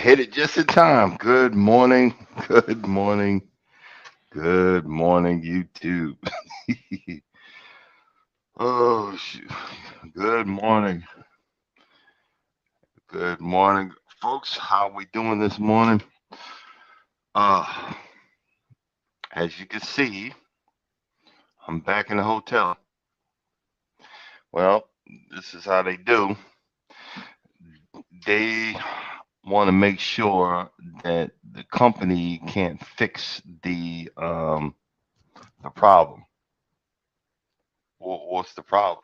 hit it just in time. Good morning. Good morning. Good morning, YouTube. Oh, shoot. Good morning. Good morning, folks. How we doing this morning? Uh, as you can see, I'm back in the hotel. Well, this is how they do. They want to make sure that the company can't fix the problem. What's the problem?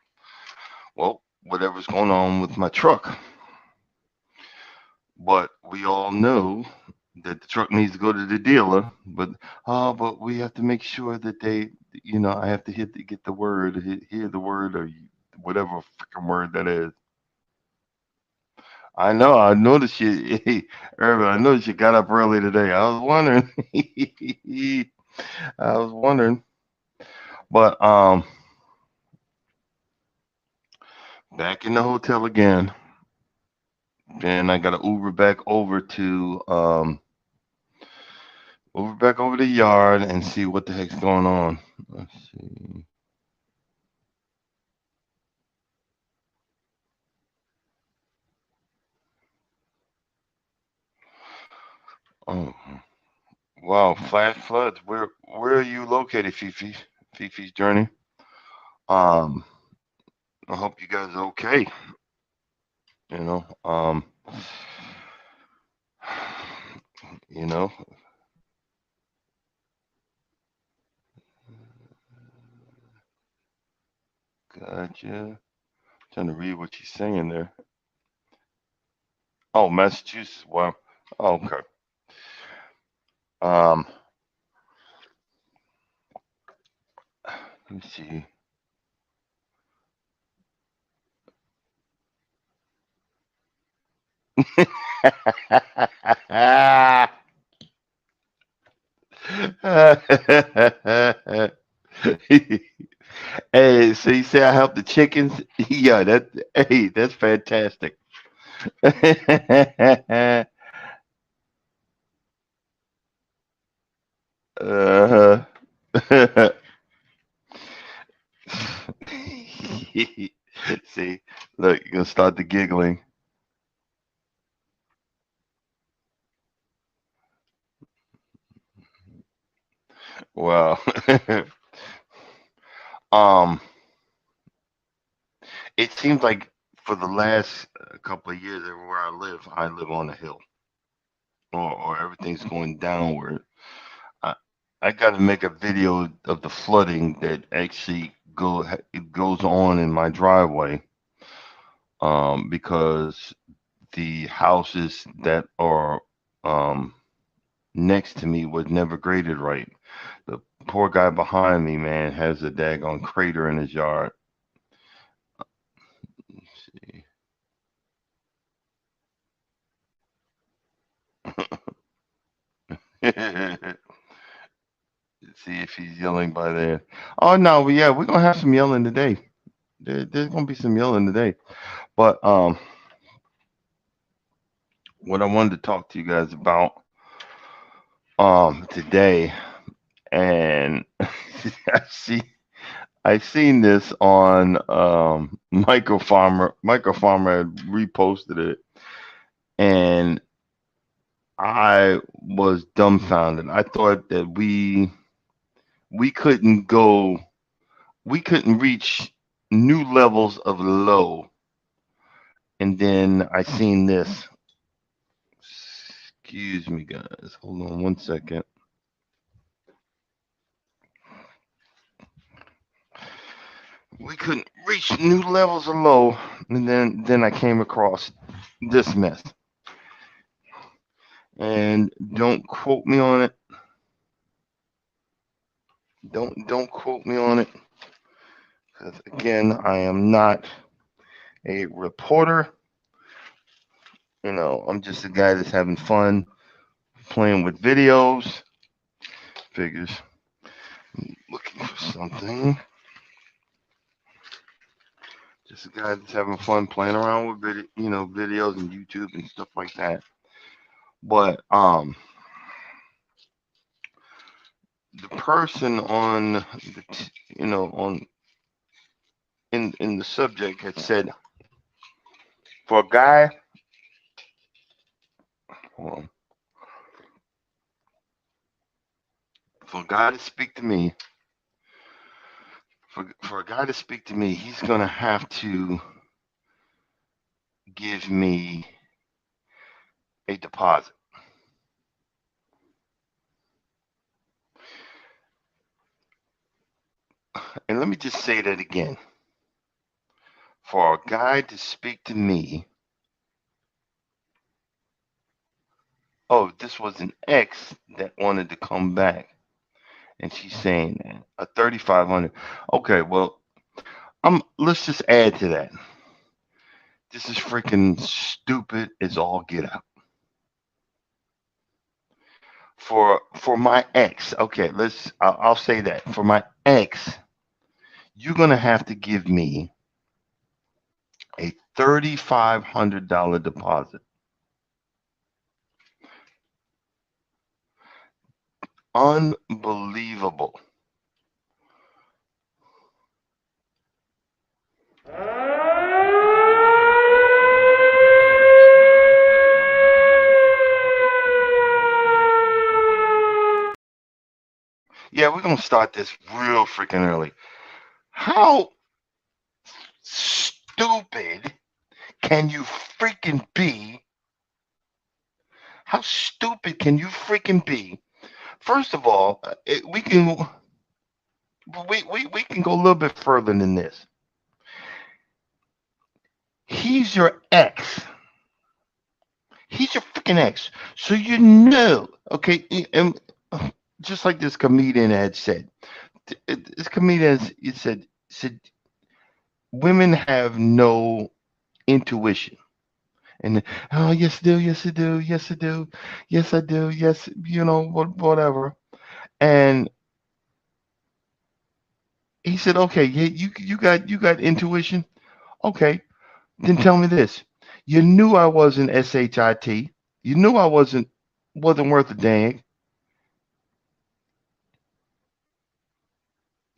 Well, whatever's going on with my truck. But we all know that the truck needs to go to the dealer. But we have to make sure that I have to get the word, hear the word, or whatever freaking word that is. I know. I noticed you, hey, Irvin. I noticed you got up early today. I was wondering. I was wondering, but back in the hotel again. Then I got to Uber back over the yard and see what the heck's going on. Let's see. Oh, wow, flash floods. Where are you located, Fifi? Fifi's journey. Um, I hope you guys are okay. You know, you know, gotcha. Trying to read what she's saying there. Oh, Massachusetts. Wow. Oh, okay. Um, let me see. Hey, so you say I help the chickens? Yeah, that's fantastic. Uh-huh. See, look, you're gonna start the giggling. Well, um, it seems like for the last couple of years, everywhere I live on a hill, or everything's going downward. I, I got to make a video of the flooding that actually it goes on in my driveway, because the houses that are um, next to me was never graded right. The poor guy behind me, man, has a daggone crater in his yard. Let's see. See if he's yelling by then. Oh no, yeah, we're gonna have some yelling today. There's gonna be some yelling today. But what I wanted to talk to you guys about today, and I see I've seen this on Micro Farmer. Micro Farmer had reposted it, and I was dumbfounded. I thought that we couldn't go, we couldn't reach new levels of low. And then I seen this. Excuse me, guys. Hold on one second. We couldn't reach new levels of low, and then I came across this mess. And don't quote me on it. Don't quote me on it, because again, I am not a reporter. I'm just a guy that's having fun playing with videos. Figures. Looking for something. Just a guy that's having fun playing around with videos and YouTube and stuff like that. But the person on on in the subject had said, for a guy, hold on, for a guy to speak to me, for a guy to speak to me, he's gonna have to give me a deposit. And let me just say that again. For a guy to speak to me, oh, this was an ex that wanted to come back, and she's saying that a 3,500. Okay, well, let's just add to that. This is freaking stupid as all get out. For my ex, okay, I'll say that for my ex, you're gonna have to give me a $3,500 deposit. Unbelievable. Yeah, we're gonna start this real freaking early. How stupid can you freaking be? How stupid can you freaking be? First of all, we can go a little bit further than this. He's your ex. He's your freaking ex. So you know, okay, and just like this comedian had said, this comedian said women have no intuition. And oh yes I do, yes I do, yes I do, yes I do, yes whatever. And he said, okay, yeah, you got intuition. Okay, then tell me this. You knew I wasn't shit. You knew I wasn't worth a dang.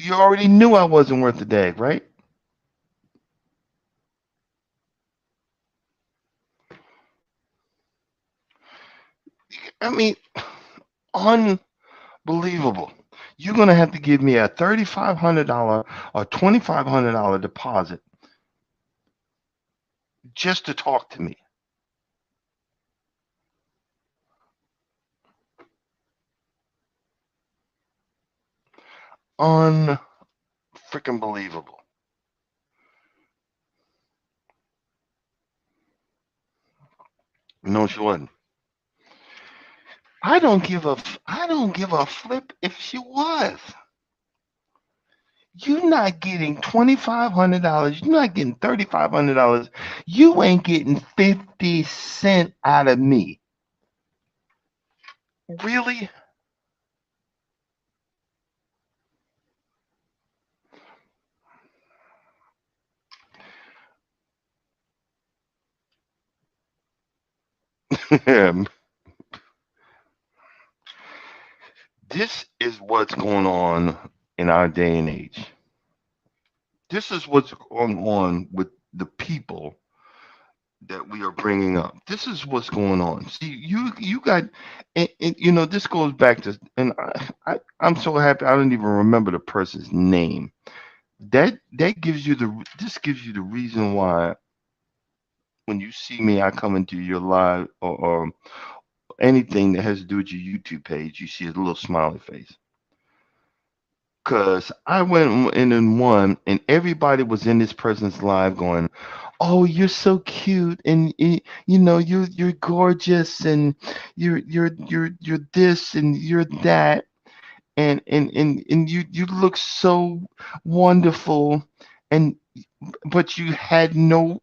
You already knew I wasn't worth a dang, right? I mean, unbelievable. You're gonna have to give me a $3,500 or $2,500 deposit just to talk to me. Unfreaking believable. No, she wasn't. I don't give a flip if she was. You're not getting $2,500. You're not getting $3,500. You ain't getting 50 cents out of me. Really? This is what's going on in our day and age. This is what's going on with the people that we are bringing up. This is what's going on. See, you got, and this goes back to, and I'm so happy I don't even remember the person's name. That gives you the this gives you the reason why when you see me, I come into your live or anything that has to do with your YouTube page, you see a little smiley face. Cause I went in and won, and everybody was in this person's live going, "Oh, you're so cute, and you're gorgeous, and you're this, and you're that, and you look so wonderful, and but you had no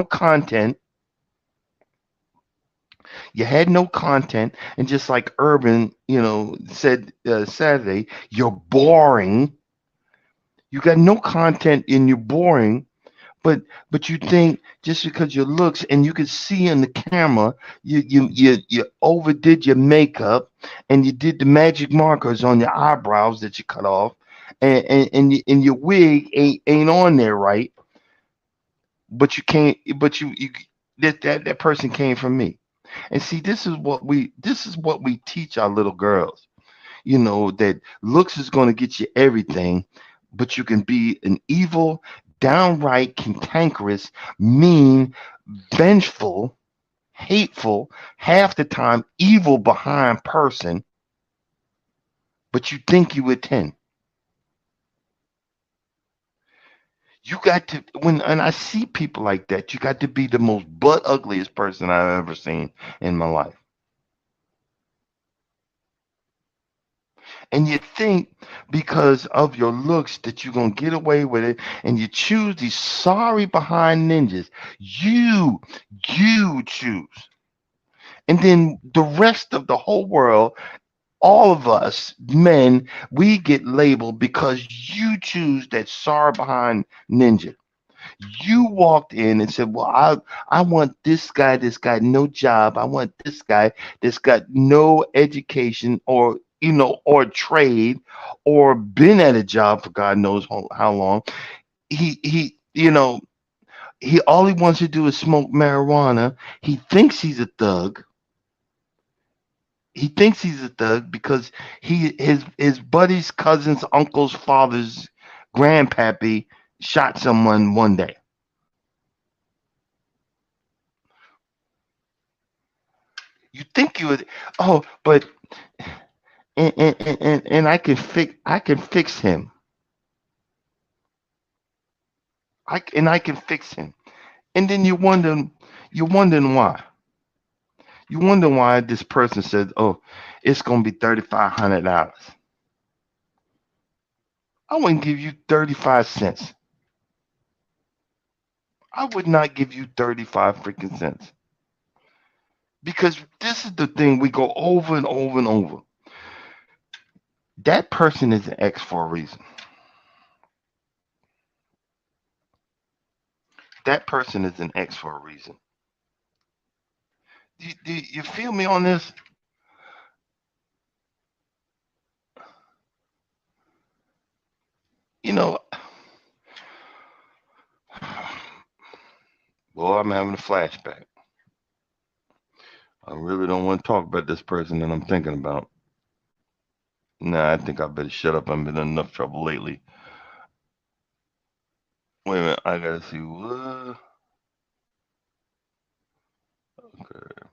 content. You had no content, and just like Urban, said Saturday, you're boring. You got no content, and you're boring. but but you think just because your looks, and you can see in the camera, you overdid your makeup, and you did the magic markers on your eyebrows that you cut off, and your wig ain't on there right, but you can't, but you that person came from me. And see, this is what we teach our little girls, that looks is going to get you everything, but you can be an evil, downright cantankerous, mean, vengeful, hateful, half the time evil behind person, but you think you would 10. You got to, and I see people like that, you got to be the most butt ugliest person I've ever seen in my life. And you think because of your looks that you're going to get away with it, and you choose these sorry behind ninjas. You choose. And then the rest of the whole world, all of us men, we get labeled because you choose that sorry behind ninja. You walked in and said, "Well, I want this guy, no job. I want this guy that's got no education, or or trade, or been at a job for God knows how long. He all he wants to do is smoke marijuana. He thinks he's a thug. He thinks he's a thug because his buddy's cousin's uncle's father's grandpappy shot someone one day. You think you would, oh, but and I can fix him. I can fix him. And then you're wondering why. You wonder why this person said, "Oh, it's gonna be $3,500." I wouldn't give you 35 cents. I would not give you 35 freaking cents. Because this is the thing we go over and over and over. That person is an X for a reason. That person is an X for a reason. Do you feel me on this? You know, well, I'm having a flashback. I really don't want to talk about this person that I'm thinking about. Nah, I think I better shut up. I've been in enough trouble lately. Wait a minute, I gotta see what. Okay.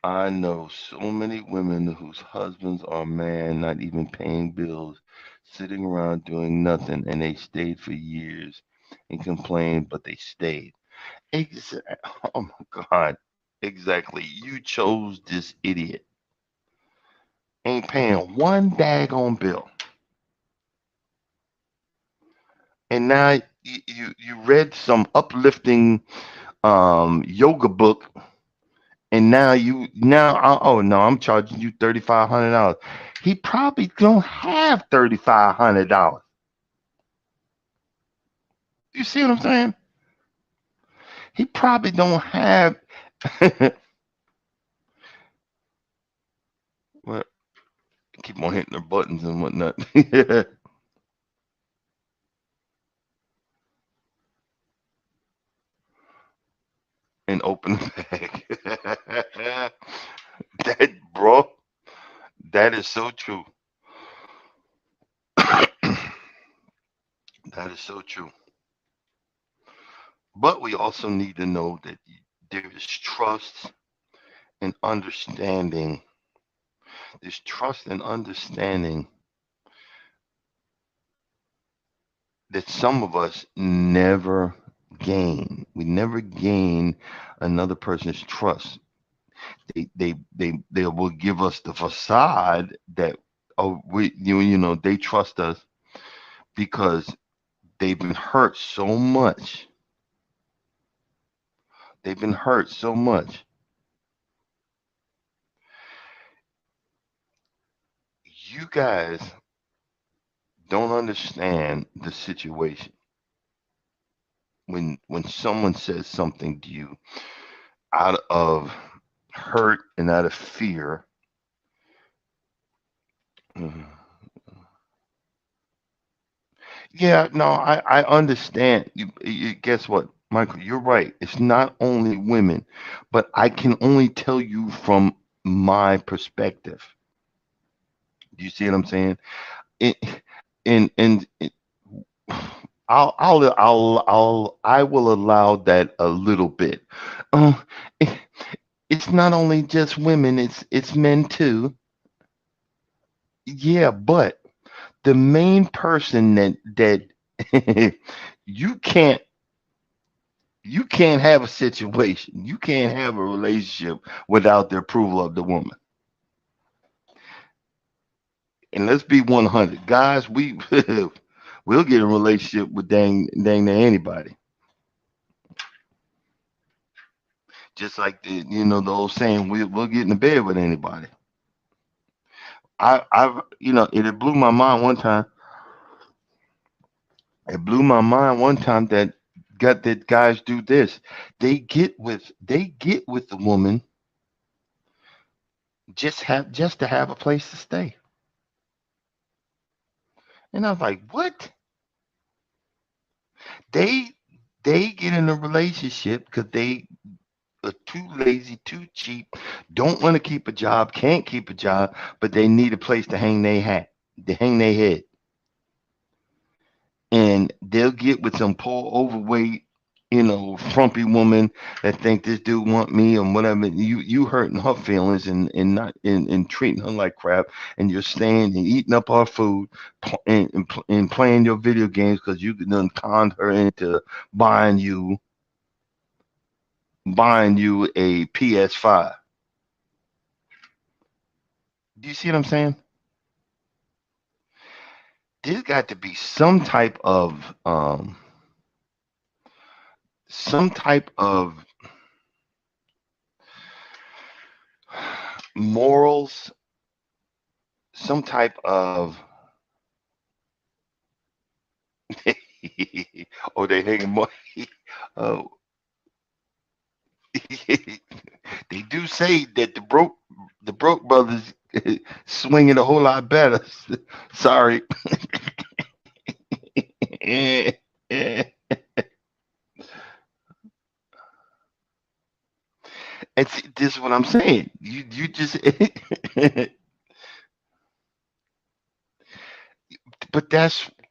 I know so many women whose husbands are man, not even paying bills, sitting around doing nothing, and they stayed for years and complained, but they stayed. Oh my God. Exactly. You chose this idiot. Ain't paying one daggone bill. And now you read some uplifting yoga book, and oh no, I'm charging you $3,500. He probably don't have $3,500. You see what I'm saying? He probably don't have. Well, keep on hitting their buttons and whatnot. And open the bag. That, bro, that is so true. That is so true. But we also need to know that there is trust and understanding. There's trust and understanding that some of us never gain. We never gain another person's trust. They will give us the facade that, oh, they trust us because they've been hurt so much. They've been hurt so much. You guys don't understand the situation. when someone says something to you out of hurt and out of fear. Mhm. Yeah, no, I understand. Guess what, Michael? You're right. It's not only women, but I can only tell you from my perspective. Do you see what I'm saying? It, and I will allow that a little bit. Uh, it- it's not only just women; it's men too. Yeah, but the main person that you can't you can't have a situation, you can't have a relationship without the approval of the woman. And let's be 100, guys. We'll get in a relationship with dang near anybody. Just like the old saying, we'll get in the bed with anybody. I've it blew my mind one time. It blew my mind one time that guys do this. They get with the woman just to have a place to stay. And I was like, what? They they get in a relationship because they are too lazy, too cheap, don't want to keep a job, can't keep a job, but they need a place to hang their hat, to hang their head. And they'll get with some poor overweight, frumpy woman that think this dude want me and whatever. You hurting her feelings and not and treating her like crap, and you're staying and eating up her food and playing your video games because you done conned her into buying you buying you a PS5. Do you see what I'm saying? There's got to be some type of morals, some type of oh, they hanging more. Oh, they do say that the broke brothers swinging a whole lot better. Sorry. It's this is what I'm saying. You just but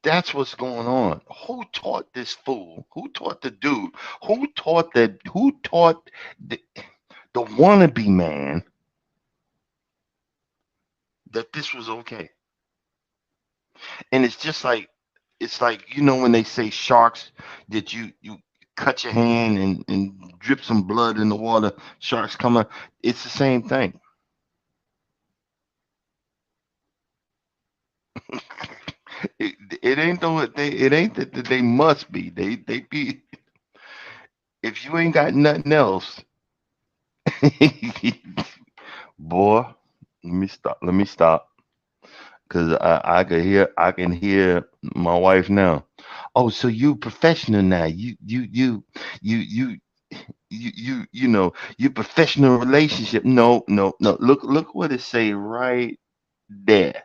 that's what's going on. Who taught this fool? Who taught the dude? Who taught the, the wannabe man that this was okay? And it's like when they say sharks that you cut your hand and drip some blood in the water, sharks come up. It's the same thing. It ain't though it ain't that they must be. They be if you ain't got nothing else. Boy, let me stop because I can hear my wife now. Oh, so you professional now. You you professional relationship. No, no, no. Look what it say right there.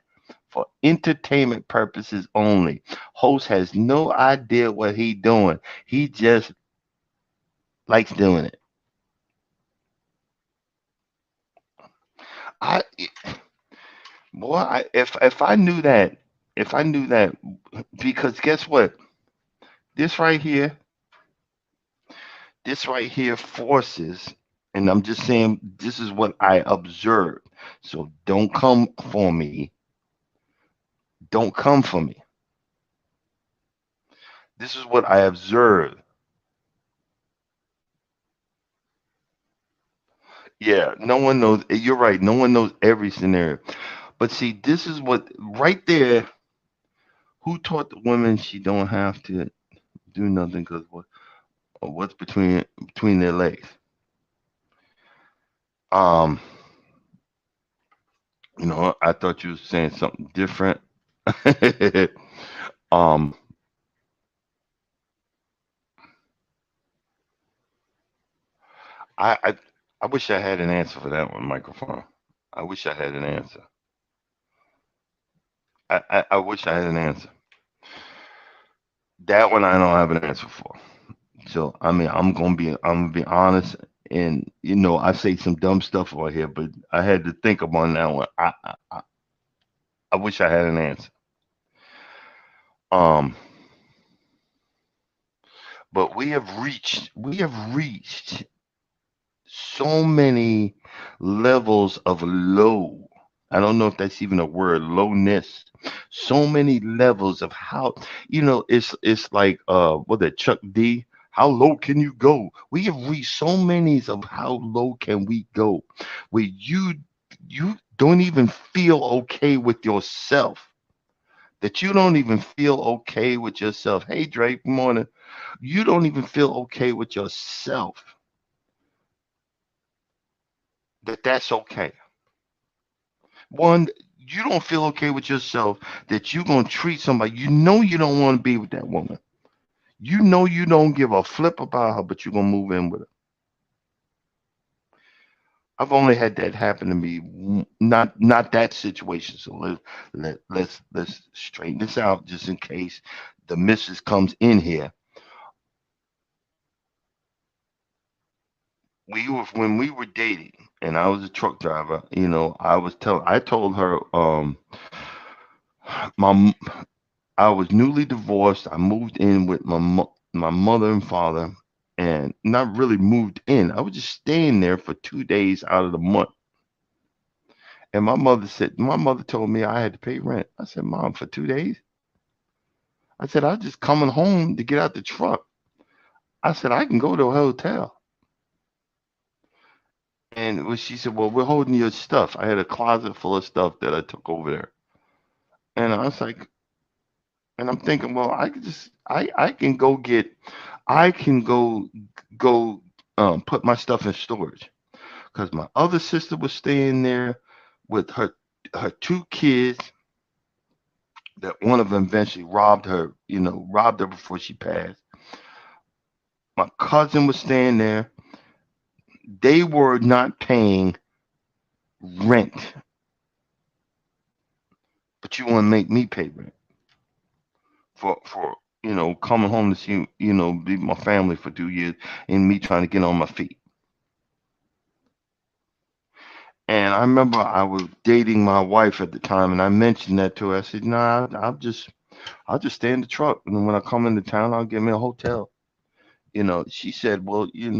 For entertainment purposes only. Host has no idea what he doing. He just likes doing it. I boy, if I knew that, because guess what? This right here, this right here forces, and I'm just saying this is what I observed. So don't come for me. Don't come for me. This is what I observed. Yeah, no one knows. You're right. No one knows every scenario. But see, this is what right there. Who taught the women she don't have to do nothing because what's between their legs? Um, I thought you were saying something different. um, I I wish I had an answer for that one, microphone. I wish I had an answer. I wish I had an answer. That one I don't have an answer for. So I mean, I'm gonna be honest, and I say some dumb stuff over here, but I had to think about that one. I wish I had an answer. Um, but we have reached so many levels of low. I don't know if that's even a word, lowness. So many levels of how it's like what that Chuck D. How low can you go? We have reached so many of how low can we go, where you don't even feel okay with yourself. That you don't even feel okay with yourself. Hey Drake, good morning. You don't even feel okay with yourself. That's okay. One, you don't feel okay with yourself that you're gonna treat somebody. You know you don't want to be with that woman. You know you don't give a flip about her, but you're gonna move in with her. I've only had that happen to me. Not that situation. So let's straighten this out just in case the missus comes in here. We were when we were dating, and I was a truck driver. I told her, my I was newly divorced. I moved in with my mother and father, and not really moved in. I was just staying there for 2 days out of the month. And my mother told me I had to pay rent. I said, Mom, for 2 days? I said, I was just coming home to get out the truck. I said, I can go to a hotel. And she said, well, we're holding your stuff. I had a closet full of stuff that I took over there. And I was like, and I'm thinking, well, I can go I can go put my stuff in storage because my other sister was staying there with her two kids. That one of them eventually robbed her before she passed. My cousin was staying there. They were not paying rent, but you want to make me pay rent for coming home to see be my family for 2 years and me trying to get on my feet. And I remember I was dating my wife at the time, and I mentioned that to her. I said, "Nah, I'll just stay in the truck, and then when I come into town, I'll get me a hotel." She said, "Well, you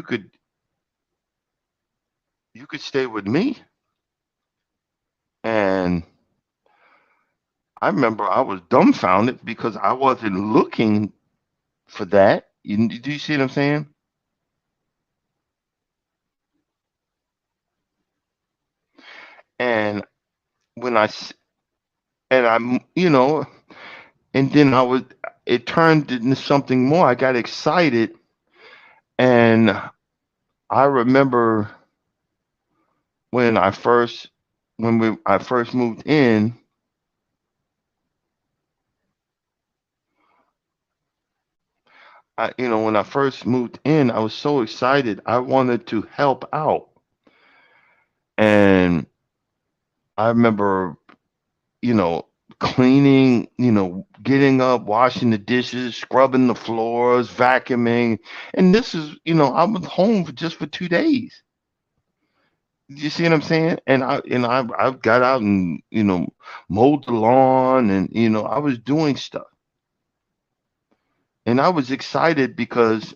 could you could stay with me." And I remember I was dumbfounded because I wasn't looking for that. Do you see what I'm saying? And when I s- and I'm and then it turned into something more. I got excited, and I remember when I first moved in. When I first moved in, I was so excited. I wanted to help out. And I remember, you know, cleaning, getting up, washing the dishes, scrubbing the floors, vacuuming. And this is, I was home for 2 days. You see what I'm saying? And I got out and, mowed the lawn, and, I was doing stuff. And I was excited because,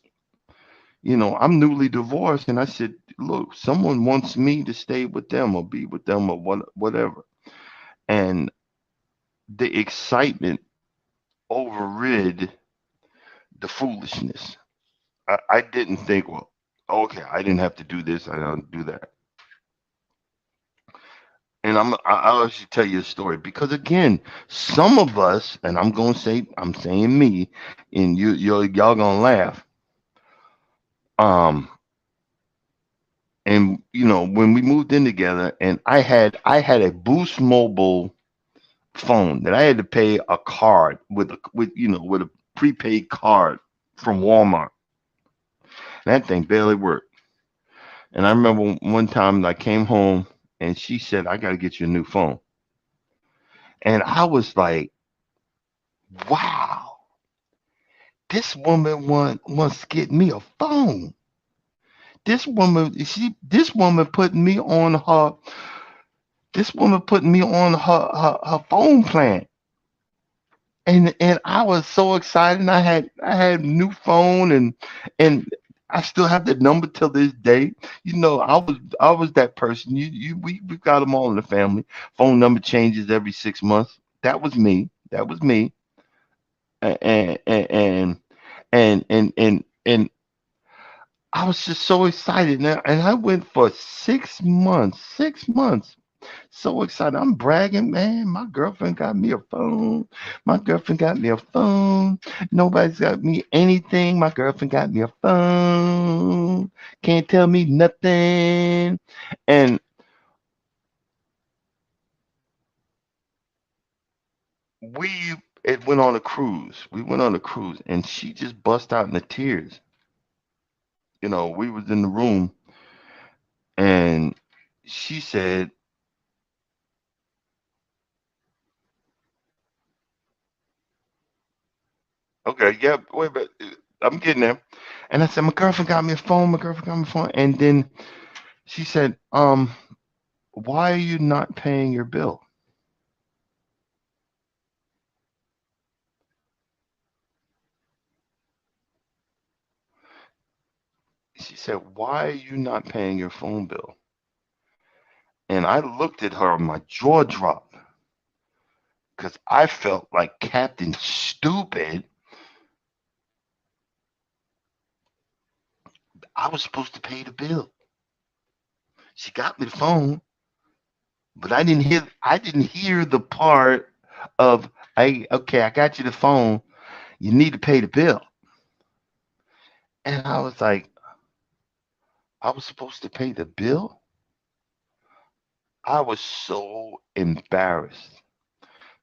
I'm newly divorced, and I said, look, someone wants me to stay with them or be with them or whatever. And the excitement overrid the foolishness. I didn't think, well, okay, I didn't have to do this, I don't do that. And I'll actually tell you a story because again, some of us, and I'm saying me, and y'all gonna laugh. Um, and when we moved in together, and I had a Boost Mobile phone that I had to pay a card with a prepaid card from Walmart. That thing barely worked. And I remember one time I came home and she said, "I got to get you a new phone." And I was like, "Wow, this woman wants to get me a phone. This woman putting me on her phone plan." And I was so excited. And I had a new phone, and I still have the number till this day. I was that person. We got them all in the family. Phone number changes every 6 months. That was me. That was me. And and I was just so excited. And I went for 6 months. 6 months. So excited. I'm bragging, man. My girlfriend got me a phone. My girlfriend got me a phone. Nobody's got me anything. My girlfriend got me a phone. Can't tell me nothing. And we it went on a cruise. We went on a cruise and she just bust out into tears. We was in the room and she said, "Okay, yeah, wait, but I'm getting there." And I said, "My girlfriend got me a phone. My girlfriend got me a phone." And then she said, "Why are you not paying your bill?" She said, "Why are you not paying your phone bill?" And I looked at her, my jaw dropped because I felt like Captain Stupid. I was supposed to pay the bill. She got me the phone, but I didn't hear the part of, okay, I got you the phone. You need to pay the bill. And I was like, I was supposed to pay the bill? I was so embarrassed.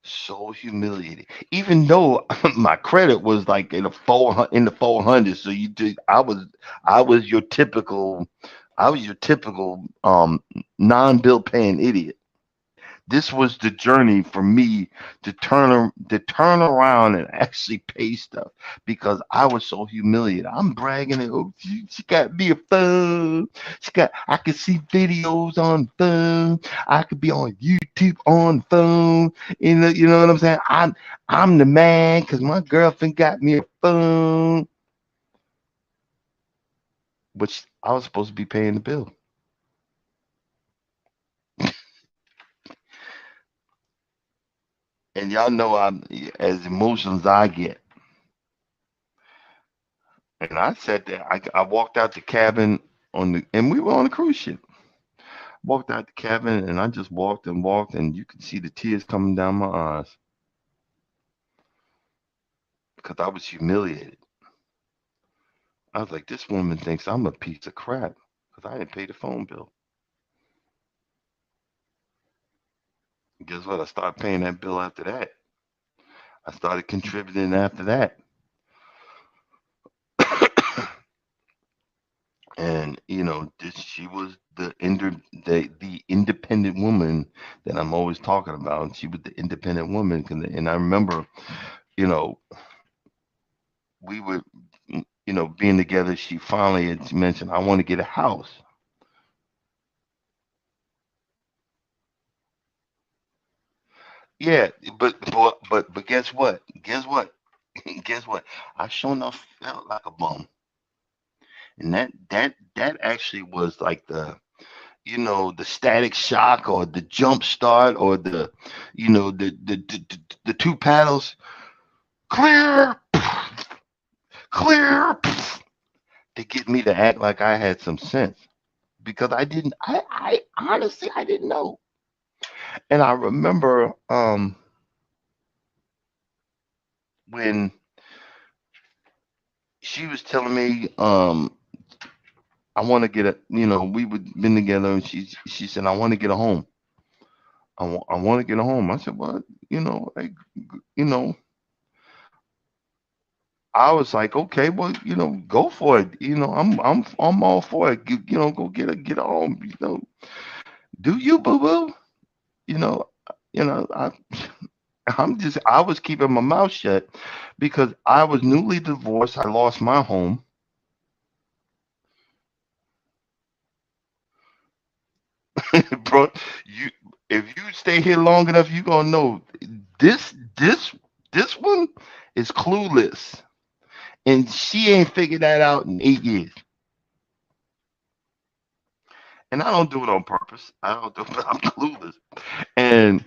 So humiliated. Even though my credit was like in the 400s, so you did. I was your typical, I was your typical non-bill paying idiot. This was the journey for me to turn around and actually pay stuff because I was so humiliated. I'm bragging that, "Oh, she got me a phone. I could see videos on phone. I could be on YouTube on phone. You know what I'm saying? I'm the man because my girlfriend got me a phone, which I was supposed to be paying the bill." And y'all know I'm as emotional as I get. And I sat there. I walked out the cabin and we were on a cruise ship. Walked out the cabin, and I just walked and walked, and you could see the tears coming down my eyes because I was humiliated. I was like, this woman thinks I'm a piece of crap because I didn't pay the phone bill. Guess what? I started paying that bill after that. I started contributing after that. And she was the independent woman that I'm always talking about. She was the independent woman, and I remember, you know, we were, being together. She finally had mentioned, "I want to get a house." Yeah, but guess what? Guess what? Guess what? I sure enough felt like a bum, and that actually was like the static shock or the jump start or the two paddles clear, clear, to get me to act like I had some sense because I didn't. I honestly I didn't know. And I remember when she was telling me, "I want to get we would been together, and she said, "I want to get a home. I want to get a home." I said, "What?" You know, like, you know, I was like, okay, well, go for it. I'm all for it. Go get on. Do you, boo boo? You know, I I was keeping my mouth shut because I was newly divorced. I lost my home, bro. You, if you stay here long enough, you gonna know this this this one is clueless, and she ain't figured that out in 8 years. And I don't do it on purpose. I don't do it, but I'm clueless. And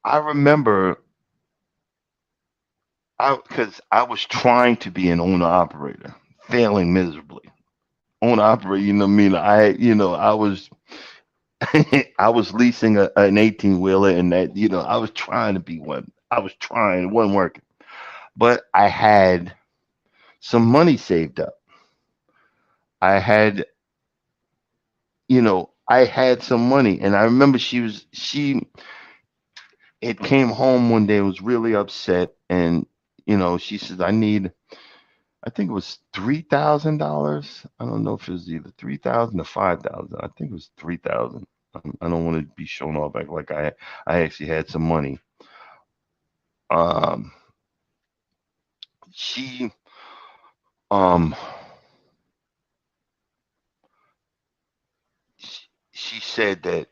I remember, because I was trying to be an owner operator, failing miserably. Owner operator, you know what I mean? I was I was leasing an 18 wheeler, and that, I was trying to be one. I was trying, it wasn't working. But I had some money saved up. I had, I had some money, and I remember she it came home one day, was really upset, and she says, I think it was $3,000. I don't know if it was either 3,000 or 5,000. I think it was 3,000. I don't want to be shown off like I actually had some money. Um, she um she said that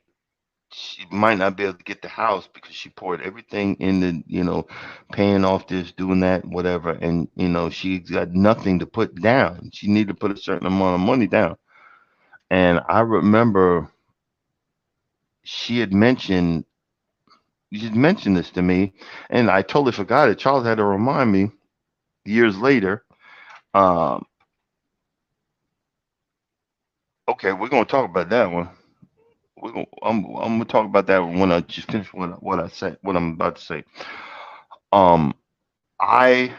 she might not be able to get the house because she poured everything in the, paying off this, doing that, whatever, and she got nothing to put down. She needed to put a certain amount of money down. And I remember she had mentioned she had mentioned this to me, and I totally forgot it. Charles had to remind me years later. Um, okay, we're gonna talk about that one. I'm gonna talk about that when I just finish what I said, what I'm about to say. Um, I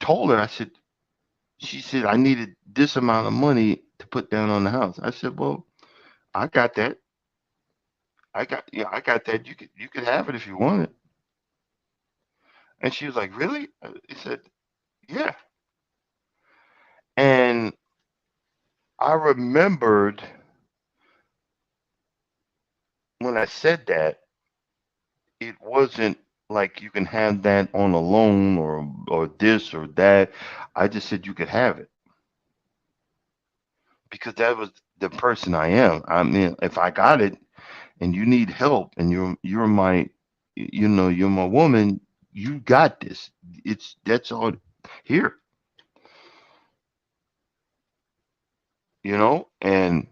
told her, I said, she said I needed this amount of money to put down on the house. I said, well, I got that. I got that. You could have it if you want it. And she was like, really? I said, yeah. And I remembered when I said that, it wasn't like you can have that on a loan or this or that. I just said you could have it because that was the person I am. I mean, if I got it and you need help and you're my, you're my woman, you got this. That's all here, and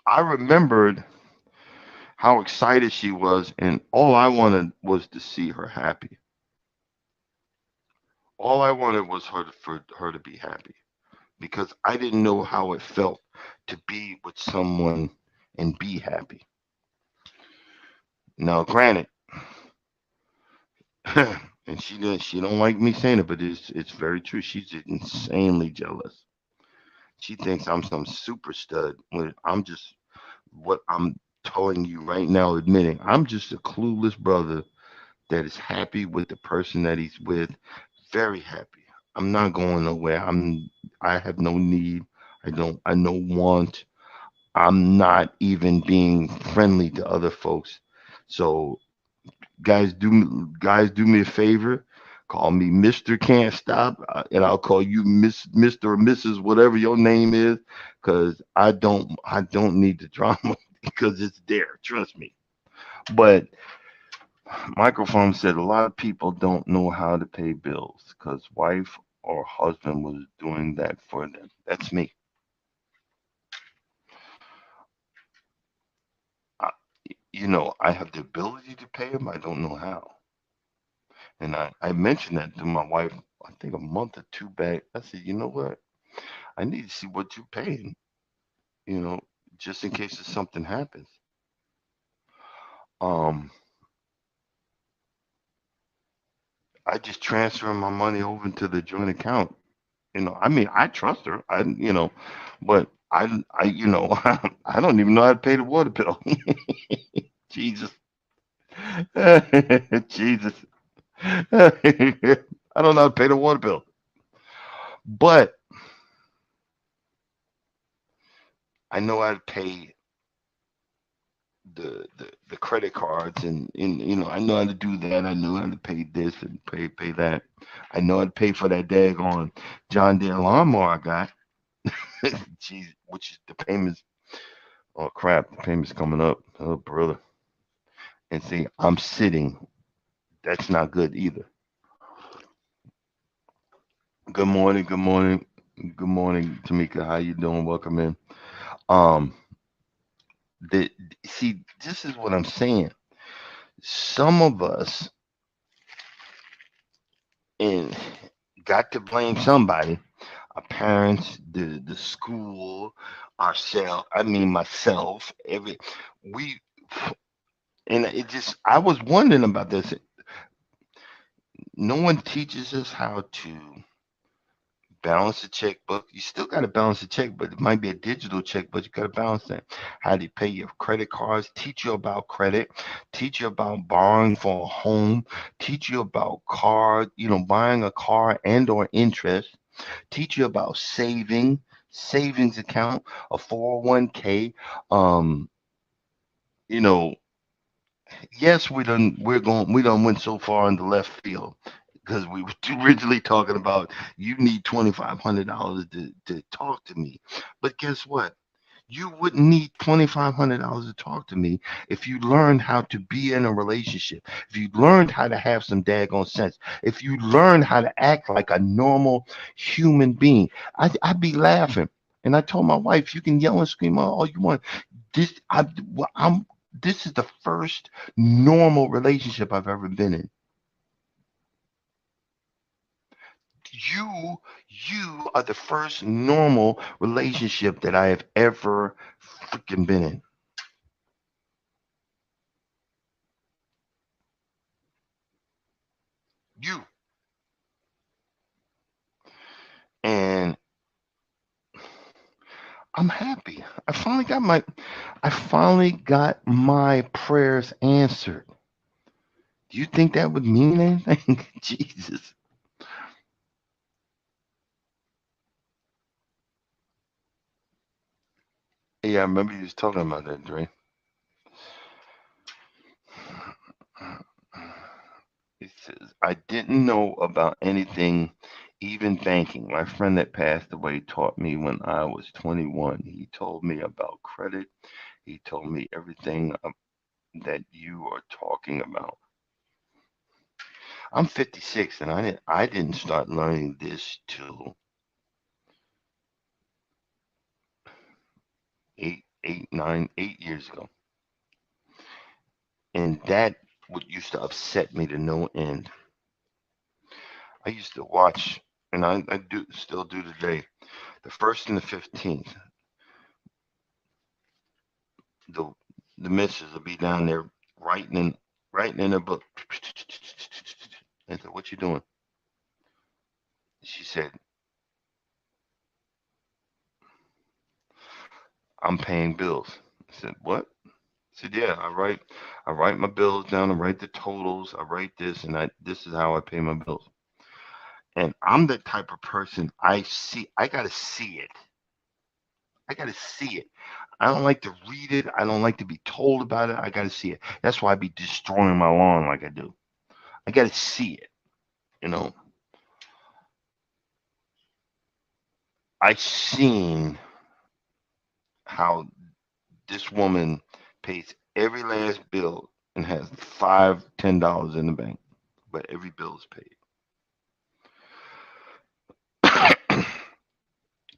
I remembered how excited she was, and all I wanted was to see her happy. All I wanted was for her to be happy because I didn't know how it felt to be with someone and be happy. Now, granted, and she don't like me saying it, but it's very true. She's insanely jealous. She thinks I'm some super stud when I'm just what I'm telling you right now, admitting I'm just a clueless brother that is happy with the person that he's with, very happy. I'm not going nowhere. I have no need. I no want. I'm not even being friendly to other folks. So guys do me a favor. Call me Mr. Can't Stop, and I'll call you Mr. or Mrs. whatever your name is, because I don't need the drama because it's there. Trust me. But Microphone said a lot of people don't know how to pay bills because wife or husband was doing that for them. That's me. I, I have the ability to pay them. I don't know how. And I mentioned that to my wife, I think a month or two back. I said, you know what? I need to see what you're paying, you know, just in case if something happens. Um, I just transfer my money over to the joint account. I mean, I trust her. But I don't even know how to pay the water bill. Jesus, Jesus. I don't know how to pay the water bill. But I know how to pay the credit cards and I know how to do that. I know how to pay this and pay that. I know how to pay for that daggone John Deere lawnmower I got. Jeez, which is the payments. Oh crap, the payments coming up. Oh brother. And see, I'm sitting. That's not good either. Good morning, good morning, good morning, Tamika. How you doing? Welcome in. Um, the see, this is what I'm saying. Some of us and got to blame somebody. Our parents, the school, ourselves. I mean myself. We and it just I was wondering about this. No one teaches us how to balance the checkbook. You still got to balance the check, but it might be a digital check, but you got to balance that. How do you pay your credit cards? Teach you about credit. Teach you about borrowing for a home. Teach you about car, buying a car and or interest. Teach you about savings account, a 401k. Um, you know, yes, we done went so far in the left field because we were originally talking about you need $2,500 to talk to me. But guess what? You wouldn't need $2,500 to talk to me if you learned how to be in a relationship, if you learned how to have some daggone sense, if you learned how to act like a normal human being. I'd be laughing. And I told my wife, you can yell and scream all you want. This I, well, I'm. This is the first normal relationship I've ever been in. You, you are the first normal relationship that I have ever freaking been in. You. And I'm happy. I finally got my prayers answered. Do you think that would mean anything? Jesus. Yeah, I remember you was talking about that, Dre. It says, I didn't know about anything, even banking. My friend that passed away taught me when I was 21. He told me about credit. He told me everything that you are talking about. I'm 56 and I didn't start learning this till 8 years ago. And that what used to upset me to no end. I used to watch, and I do still do today, the first and the 15th. The the missus will be down there writing in her book. I said, "What you doing?" She said, "I'm paying bills." I said, "What?" I said, "Yeah, I write my bills down. I write the totals. I write this, and I this is how I pay my bills." And I'm the type of person I gotta see it. I gotta see it. I don't like to read it. I don't like to be told about it. I gotta see it. That's why I be destroying my lawn like I do. I gotta see it. You know, I seen how this woman pays every last bill and has $5, $10 in the bank, but every bill is paid.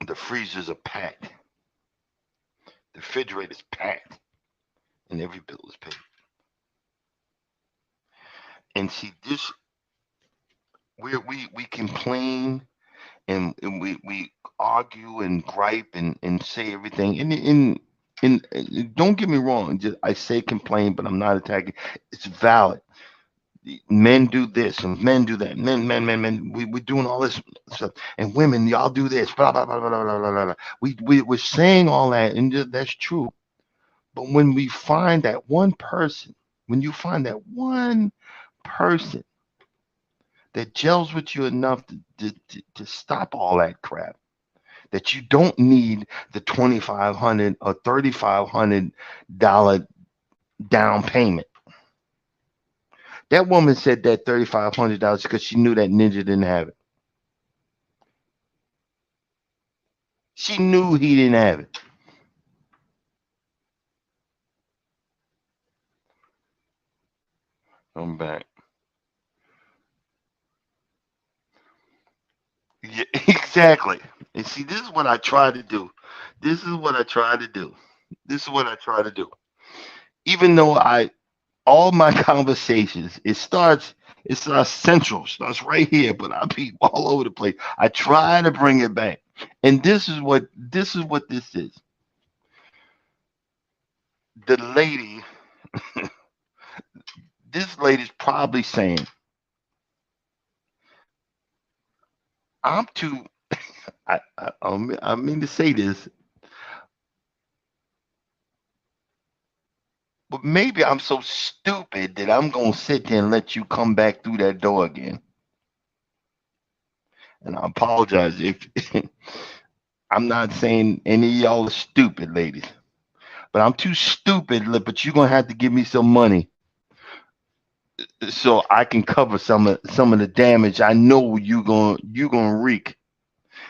The freezers are packed. The refrigerator's packed, and every bill is paid. And see, this we complain and we argue and gripe and say everything. And don't get me wrong, just, I say complain, but I'm not attacking. It's valid. Men do this and men do that. Men. We're doing all this stuff. And women, y'all do this. Blah, blah, blah, blah, blah, blah, blah, blah. We're saying all that, and that's true. But when we find that one person, when you find that one person that gels with you enough to stop all that crap. That you don't need the 2,500 or $3,500 down payment. That woman said that $3,500 because she knew that Ninja didn't have it. She knew he didn't have it. I'm back. Yeah, exactly. And see, this is what I try to do. This is what I try to do. This is what I try to do. Even though all my conversations, it starts central, starts right here, but I be all over the place. I try to bring it back. And this is what this is. The lady, this lady's probably saying, I'm too I mean to say this, but maybe I'm so stupid that I'm gonna sit there and let you come back through that door again. And I apologize if I'm not saying any of y'all are stupid, ladies, but I'm too stupid. But you're gonna have to give me some money so I can cover some of the damage I know you gonna wreak.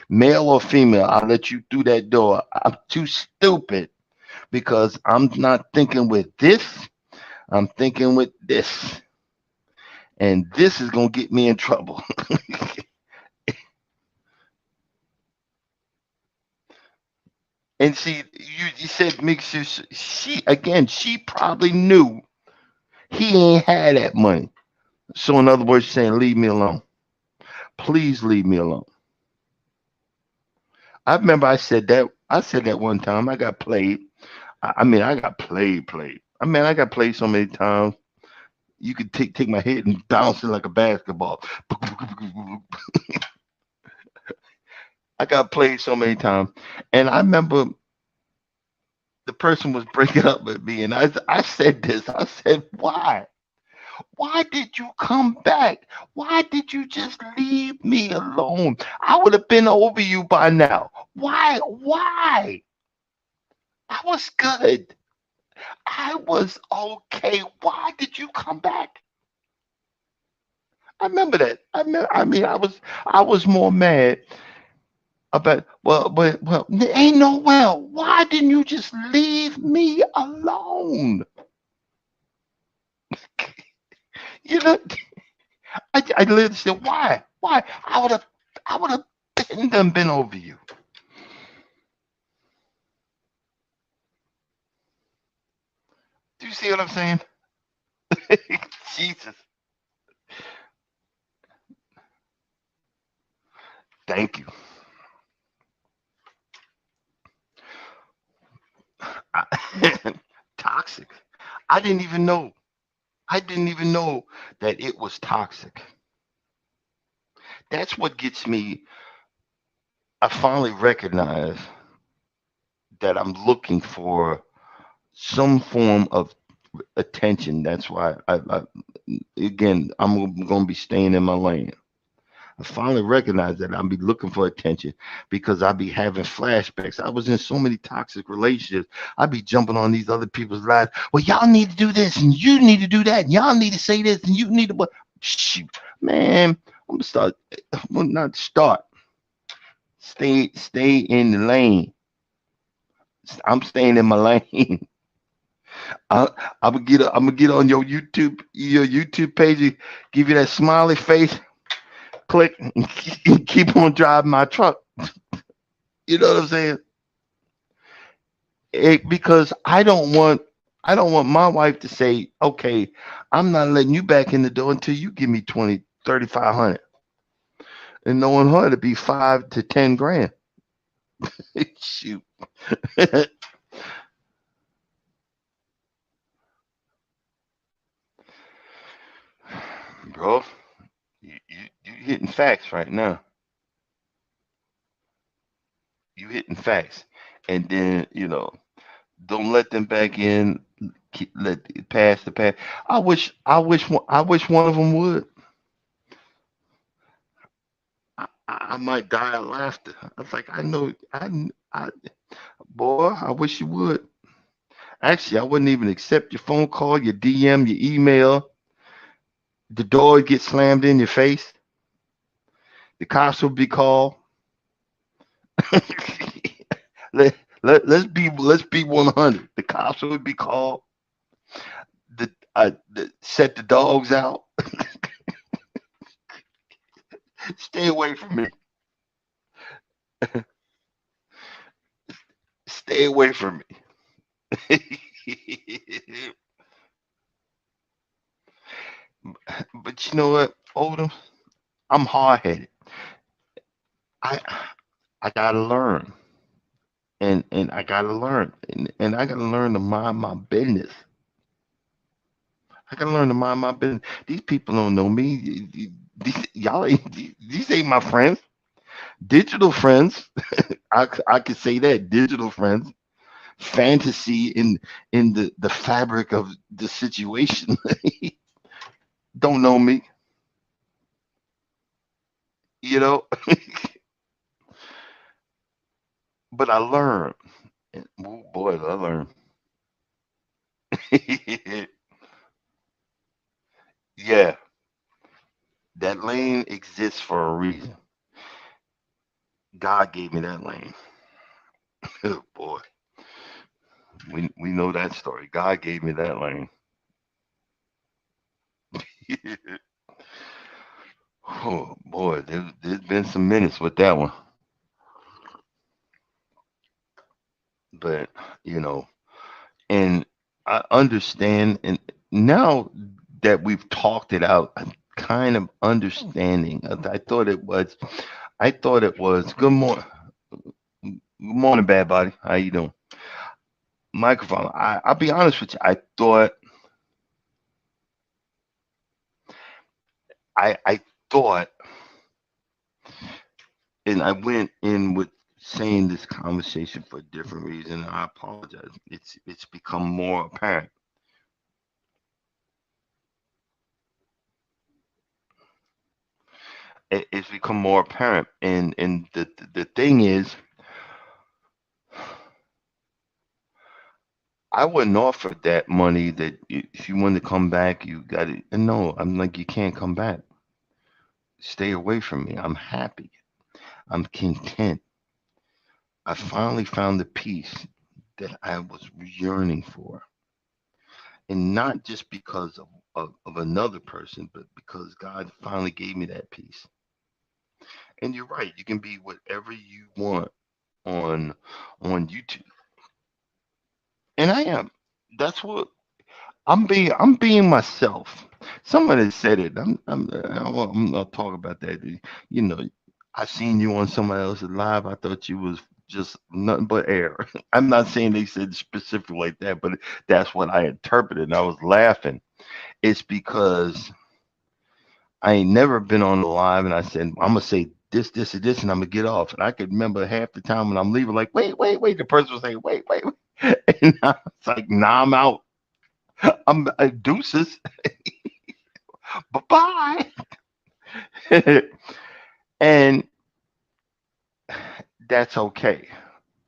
Male or female, I'll let you through that door. I'm too stupid because I'm not thinking with this. I'm thinking with this, and this is gonna get me in trouble. And see, you said mixes. She again, she probably knew he ain't had that money. So in other words, saying, leave me alone. Please leave me alone. I remember I said that. I said that one time. I got played. I mean, I got played. I mean, I got played so many times. You could take my head and bounce it like a basketball. I got played so many times, and I remember the person was breaking up with me, and I said this. I said, why? Why did you come back? Why did you just leave me alone? I would have been over you by now. Why? Why? I was good. I was okay. Why did you come back? I remember that. I mean, I was more mad about well, ain't no well. Why didn't you just leave me alone? You know, I literally said, why? Why? I would have been over you. Do you see what I'm saying? Jesus, thank you. I, toxic. I didn't even know. I didn't even know that it was toxic. That's what gets me. I finally recognize that I'm looking for some form of attention. That's why again, I'm going to be staying in my lane. I finally recognized that I'll be looking for attention because I'll be having flashbacks. I was in so many toxic relationships. I'd be jumping on these other people's lives. Well, y'all need to do this and you need to do that. And y'all need to say this and you need to. But shoot, man, I'm gonna start. Well, not start. Stay in the lane. I'm staying in my lane. I, I'm gonna get on your YouTube page, and give you that smiley face, click, and keep on driving my truck. You know what I'm saying? Because I don't want my wife to say, okay, I'm not letting you back in the door until you give me 20, 3,500, and knowing her to be 5 to 10 grand. Shoot, bro, you hitting facts right now. You hitting facts, and then don't let them back in. Let it pass the past. I wish one of them would. I might die of laughter. I was like, I know, I, boy, I wish you would. Actually, I wouldn't even accept your phone call, your DM, your email. The door would get slammed in your face. The cops would be called. Let's be 100. The cops would be called. Set the dogs out. Stay away from me. Stay away from me. But you know what, Odom? I'm hard headed. I I gotta learn, and I gotta learn, and I gotta learn to mind my business. I gotta learn to mind my business. These people don't know me. Y'all ain't these ain't my friends. Digital friends. I could say that digital friends. Fantasy in the fabric of the situation. Don't know me. You know, but I learn. Oh boy, I learn. Yeah, that lane exists for a reason. God gave me that lane. Oh boy, we know that story. God gave me that lane. Oh boy, there's been some minutes with that one, but you know, and I understand. And now that we've talked it out, I'm kind of understanding. I thought it was. Good morning, bad body. How you doing? Microphone. I'll be honest with you. I thought, and I went in with saying this conversation for a different reason. I apologize. It's become more apparent. It's become more apparent, and the thing is, I wouldn't offer that money that if you want to come back, you got it. And no, I'm like, you can't come back. Stay away from me. I'm happy. I'm content. I finally found the peace that I was yearning for, and not just because of another person, but because God finally gave me that peace. And you're right. You can be whatever you want on on YouTube, and I am. That's what I'm being myself. Somebody said it. I'm not talk about that. You know, I seen you on somebody else's live. I thought you was just nothing but air. I'm not saying they said specific like that, but that's what I interpreted. And I was laughing. It's because I ain't never been on the live, and I said I'm gonna say this, this, and this, and I'm gonna get off. And I could remember half the time when I'm leaving, like, wait, wait, wait. The person was saying, wait, wait, wait. And I was like, nah, I'm out. I'm deuces. Bye bye. And that's okay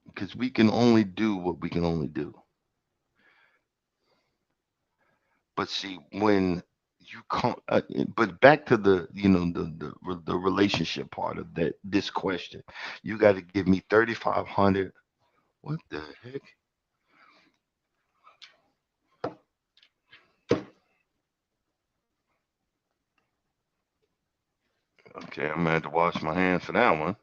because we can only do what we can only do. But see, when you come, but back to the relationship part of that this question, you got to give me 3,500. What the heck? Okay, I'm gonna have to wash my hands for that one.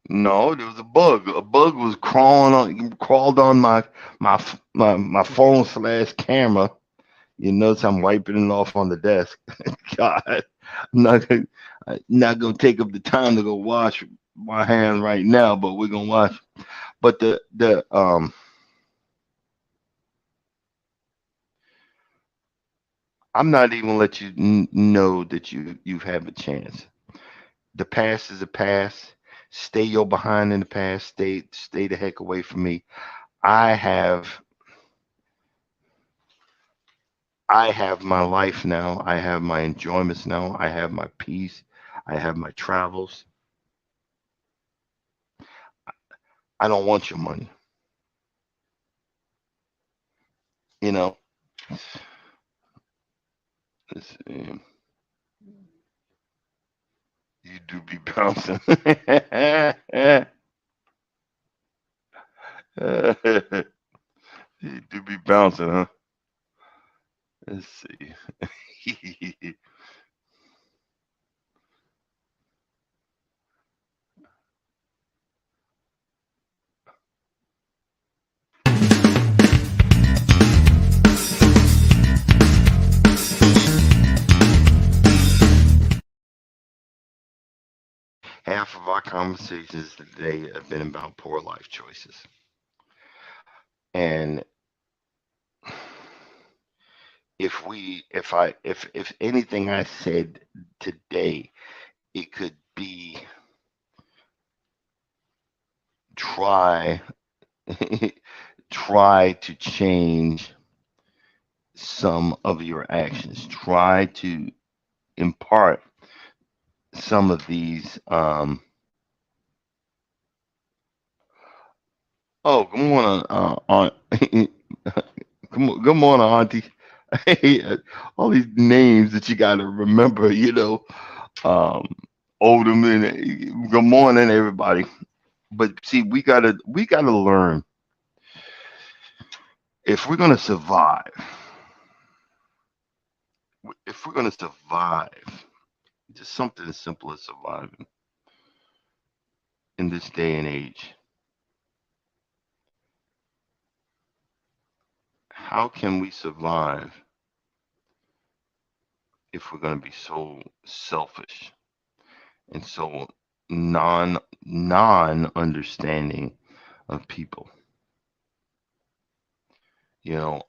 No, there was a bug. A bug was crawled on my phone slash camera. You notice I'm wiping it off on the desk. God, I'm not gonna take up the time to go wash my hands right now, but we're gonna wash. But I'm not even let you know that you've had a chance. The past is a past. Stay your behind in the past. Stay the heck away from me. I have I have my life now. I have my enjoyments now. I have my peace. I have my travels. I don't want your money. You know, you do be bouncing. You do be bouncing, huh? Let's see. Half of our conversations today have been about poor life choices. And if anything I said today, it could be try try to change some of your actions. Try to impart some of these. Oh, good morning, Aunt. Good morning, Auntie. Hey, all these names that you got to remember, um, Oldham and good morning, everybody. But see, we gotta learn if we're gonna survive. If we're gonna survive, just something as simple as surviving in this day and age. How can we survive if we're gonna be so selfish and so non understanding of people? You know,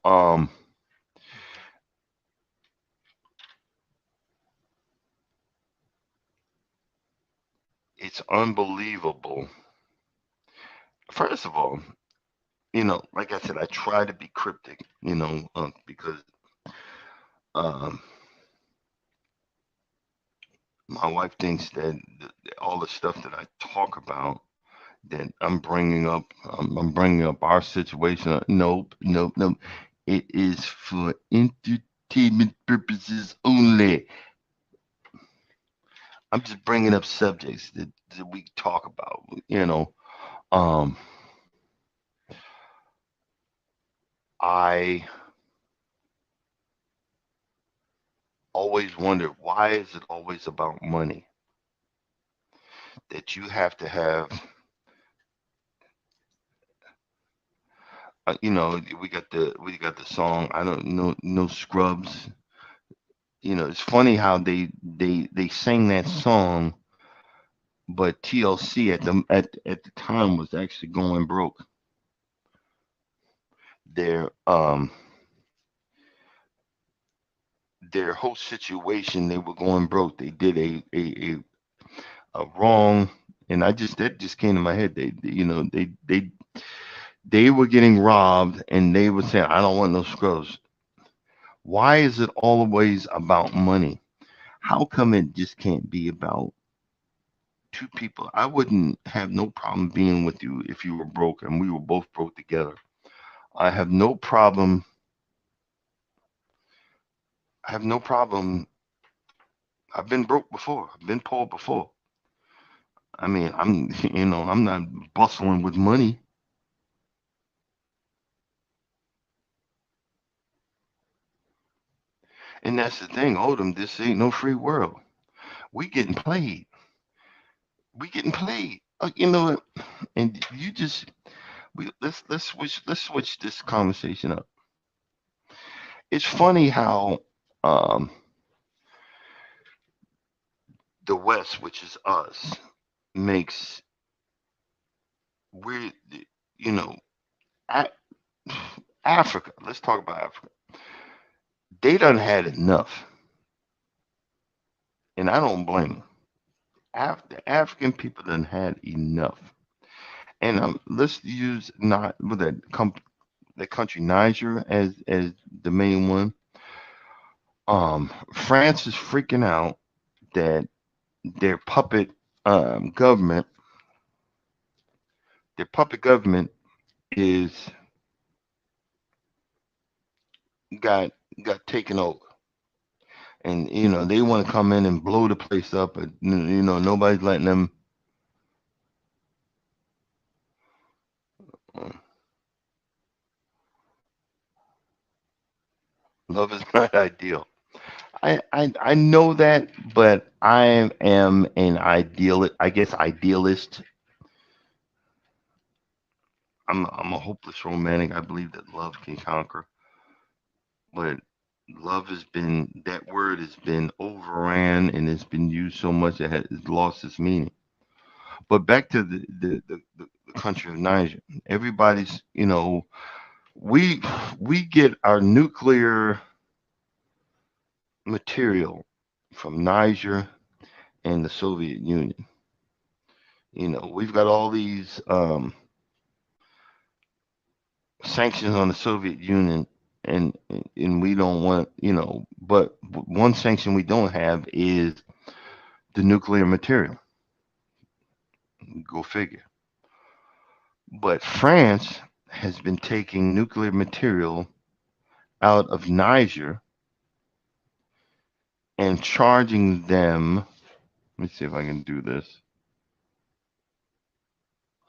it's unbelievable. First of all, like I said, I try to be cryptic, because um, my wife thinks that all the stuff that I talk about, that I'm bringing up our situation. Nope, nope, nope. It is for entertainment purposes only. I'm just bringing up subjects that we talk about. Um, I always wonder, why is it always about money? That you have to have, we got the song. I don't know, no scrubs. It's funny how they sang that song, but TLC at the time was actually going broke. Their their whole situation, they were going broke. They did a wrong, and that just came to my head. They were getting robbed, and they were saying, "I don't want no scrubs." Why is it always about money? How come it just can't be about two people? I wouldn't have no problem being with you if you were broke and we were both broke together. I have no problem. I have no problem. I've been broke before. I've been poor before. I mean, I'm not bustling with money. And that's the thing, Odom. This ain't no free world. We getting played. We getting played. You know what? And you just let's switch this conversation up. It's funny how um the West, which is us, makes we're you know A- Africa. Let's talk about Africa. They done had enough, and I don't blame them. The African people done had enough, and let's use not with that country Niger as the main one. France is freaking out that their government, their puppet government is got got taken over, and they want to come in and blow the place up, but nobody's letting them. uh, Love is not ideal. I know that, but I am an idealist. I guess idealist. I'm a hopeless romantic. I believe that love can conquer, but love has been that word has been overran and it's been used so much it has it's lost its meaning. But back to the country of Niger. Everybody's we we get our nuclear material from Niger and the Soviet Union. We've got all these sanctions on the Soviet Union, and we don't want, but one sanction we don't have is the nuclear material. Go figure. But France has been taking nuclear material out of Niger and charging them. Let me see if I can do this.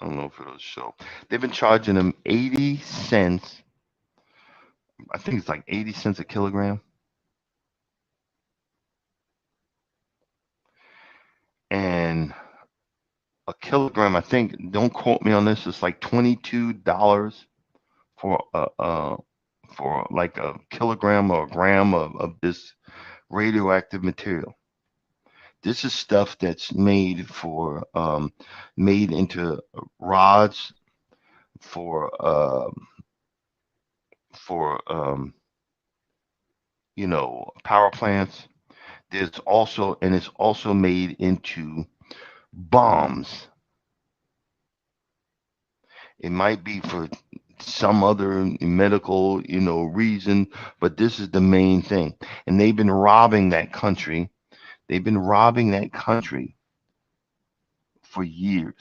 I don't know if it'll show. They've been charging them 80 cents. I think it's like 80 cents a kilogram. And a kilogram, I think, don't quote me on this, it's like $22 for for like a kilogram or a gram of this radioactive material. This is stuff that's made into rods for for power plants. There's also and it's also made into bombs. It might be for some other medical, reason, but this is the main thing. And they've been robbing that country. They've been robbing that country for years.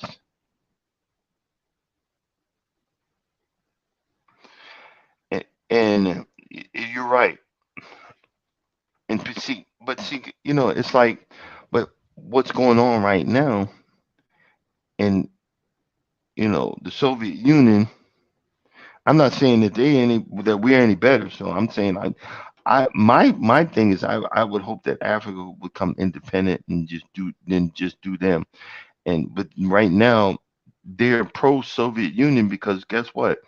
And you're right. And see, it's like, but what's going on right now? And the Soviet Union. I'm not saying that we're any better. So I'm saying my thing is I would hope that Africa would become independent and just do them. And but right now they're pro Soviet Union because guess what?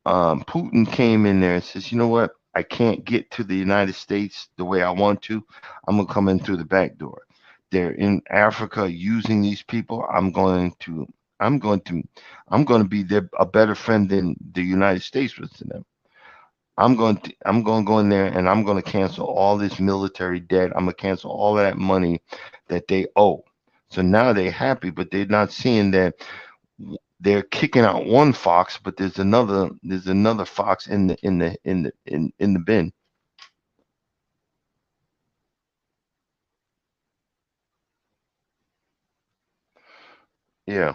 Putin came in there and says, you know what? I can't get to the United States the way I want to. I'm gonna come in through the back door. They're in Africa using these people. I'm going to I'm going to be a better friend than the United States was to them. I'm going to go in there and I'm going to cancel all this military debt. I'm going to cancel all that money that they owe. So now they're happy, but they're not seeing that they're kicking out one fox, but there's another fox in the bin. Yeah,